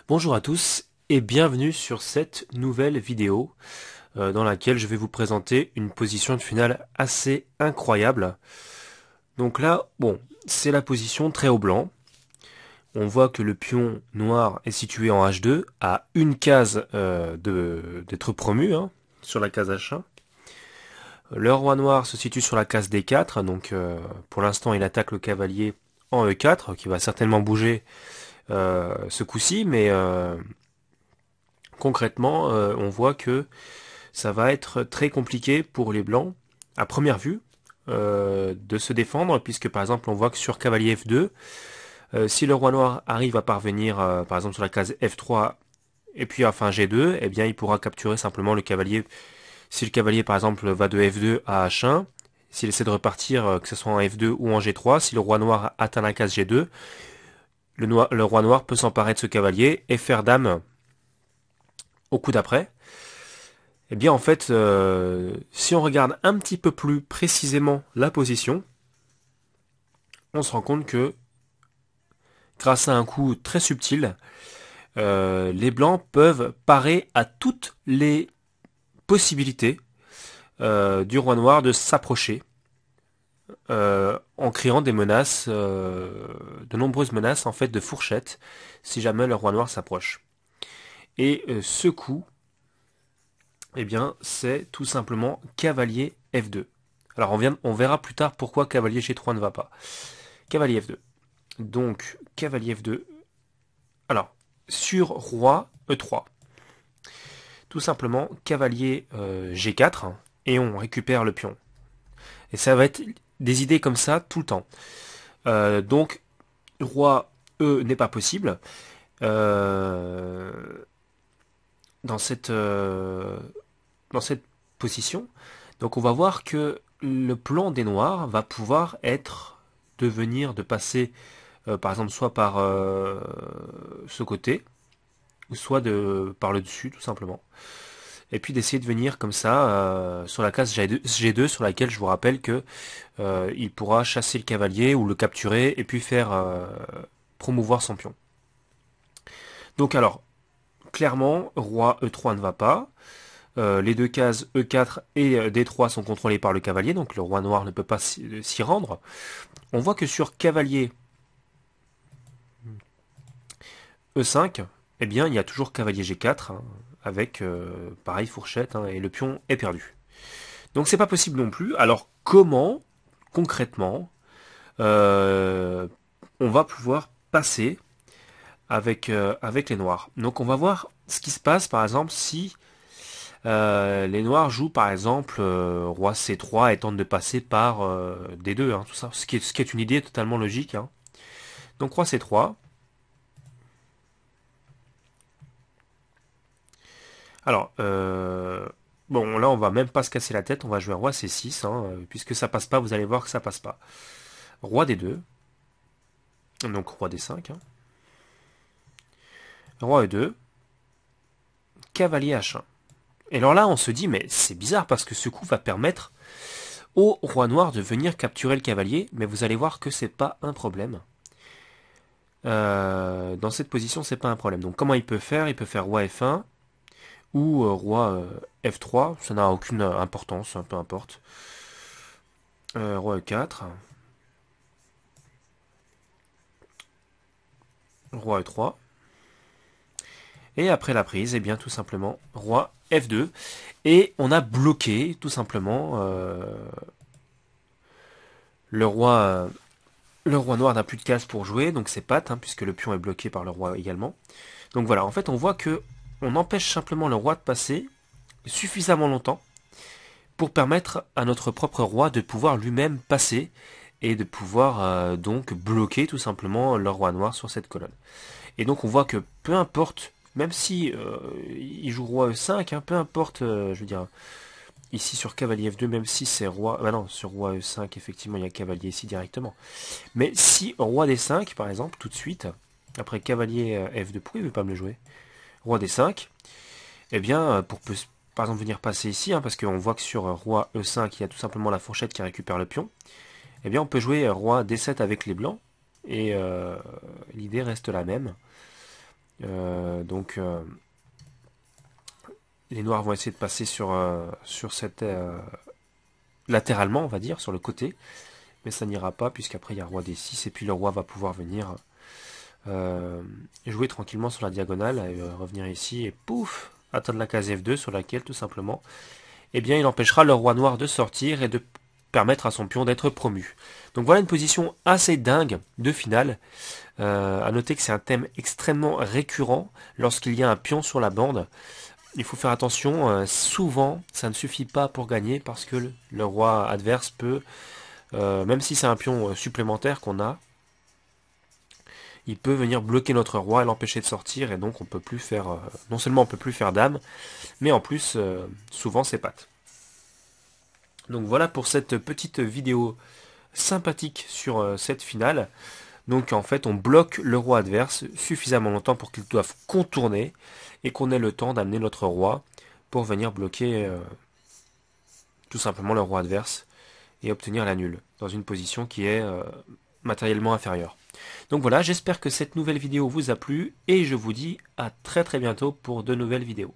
Bonjour à tous et bienvenue sur cette nouvelle vidéo dans laquelle je vais vous présenter une position de finale assez incroyable. Donc là, bon, c'est la position très haut blanc. On voit que le pion noir est situé en H2 à une case d'être promu sur la case H1. Le roi noir se situe sur la case D4, donc pour l'instant il attaque le cavalier en E4 qui va certainement bouger ce coup-ci, mais concrètement, on voit que ça va être très compliqué pour les blancs, à première vue, de se défendre, puisque par exemple on voit que sur cavalier F2, si le roi noir arrive à parvenir par exemple sur la case F3 et puis enfin G2, eh bien il pourra capturer simplement le cavalier. Si le cavalier par exemple va de F2 à H1, s'il essaie de repartir, que ce soit en F2 ou en G3, si le roi noir atteint la case G2, le roi noir peut s'emparer de ce cavalier et faire dame au coup d'après. Eh bien en fait, si on regarde un petit peu plus précisément la position, on se rend compte que grâce à un coup très subtil, les blancs peuvent parer à toutes les possibilités du roi noir de s'approcher en créant des menaces, de nombreuses menaces en fait de fourchette, si jamais le roi noir s'approche. Et ce coup, eh bien, c'est tout simplement cavalier F2. Alors on verra plus tard pourquoi cavalier G3 ne va pas. Cavalier F2. Donc, cavalier F2. Alors, sur roi E3. Tout simplement, cavalier G4, et on récupère le pion. Et ça va être des idées comme ça tout le temps. Donc, roi E n'est pas possible. Euh, dans cette position. Donc on va voir que le plan des noirs va pouvoir de passer par exemple soit par ce côté, ou soit par le dessus tout simplement. Et puis d'essayer de venir comme ça sur la case G2 sur laquelle je vous rappelle que il pourra chasser le cavalier ou le capturer et puis faire promouvoir son pion. Donc alors, clairement, roi E3 ne va pas. Les deux cases E4 et D3 sont contrôlées par le cavalier, donc le roi noir ne peut pas s'y rendre. On voit que sur cavalier E5, eh bien, il y a toujours cavalier G4, avec pareil fourchette, et le pion est perdu. Donc c'est pas possible non plus. Alors comment, concrètement, euh, on va pouvoir passer avec les noirs? Donc on va voir ce qui se passe, par exemple, si les noirs jouent par exemple roi C3 et tentent de passer par D2, tout ça, ce qui est une idée totalement logique. Donc roi C3. Alors, bon là on va même pas se casser la tête, on va jouer roi C6, puisque ça passe pas, vous allez voir que ça passe pas. Roi D2, donc roi D5, roi E2, cavalier H1. Et alors là on se dit mais c'est bizarre parce que ce coup va permettre au roi noir de venir capturer le cavalier, mais vous allez voir que c'est pas un problème. Dans cette position, c'est pas un problème. Donc comment il peut faire? Il peut faire roi F1 ou roi F3. Ça n'a aucune importance, peu importe. Roi E4, roi E3. Et après la prise, eh bien tout simplement roi F2. Et on a bloqué tout simplement le roi. Le roi noir n'a plus de case pour jouer, donc c'est patte, puisque le pion est bloqué par le roi également. Donc voilà, en fait on voit que on empêche simplement le roi de passer suffisamment longtemps pour permettre à notre propre roi de pouvoir lui-même passer et de pouvoir donc bloquer tout simplement le roi noir sur cette colonne. Et donc on voit que peu importe, même si il joue roi E5, peu importe, je veux dire, ici sur cavalier F2, même si c'est roi, bah non, sur roi E5 effectivement il y a cavalier ici directement. Mais si roi D5 par exemple, tout de suite, après cavalier F2, pourquoi il ne veut pas me le jouer? Roi D5, eh bien pour par exemple venir passer ici, parce qu'on voit que sur roi E5 il y a tout simplement la fourchette qui récupère le pion, eh bien on peut jouer roi D7 avec les blancs, et l'idée reste la même. Donc les noirs vont essayer de passer sur cette latéralement, on va dire, sur le côté, mais ça n'ira pas puisqu'après il y a roi D6 et puis le roi va pouvoir venir jouer tranquillement sur la diagonale, et revenir ici et pouf, atteindre la case F2 sur laquelle tout simplement, eh bien il empêchera le roi noir de sortir et de permettre à son pion d'être promu. Donc voilà une position assez dingue de finale. À noter que c'est un thème extrêmement récurrent lorsqu'il y a un pion sur la bande. Il faut faire attention, souvent ça ne suffit pas pour gagner parce que le roi adverse peut, même si c'est un pion supplémentaire qu'on a, il peut venir bloquer notre roi et l'empêcher de sortir et donc on peut plus faire, non seulement on peut plus faire dame, mais en plus souvent c'est patte. Donc voilà pour cette petite vidéo sympathique sur cette finale. Donc en fait on bloque le roi adverse suffisamment longtemps pour qu'il doive contourner et qu'on ait le temps d'amener notre roi pour venir bloquer tout simplement le roi adverse et obtenir la nulle dans une position qui est matériellement inférieure. Donc voilà, j'espère que cette nouvelle vidéo vous a plu et je vous dis à très bientôt pour de nouvelles vidéos.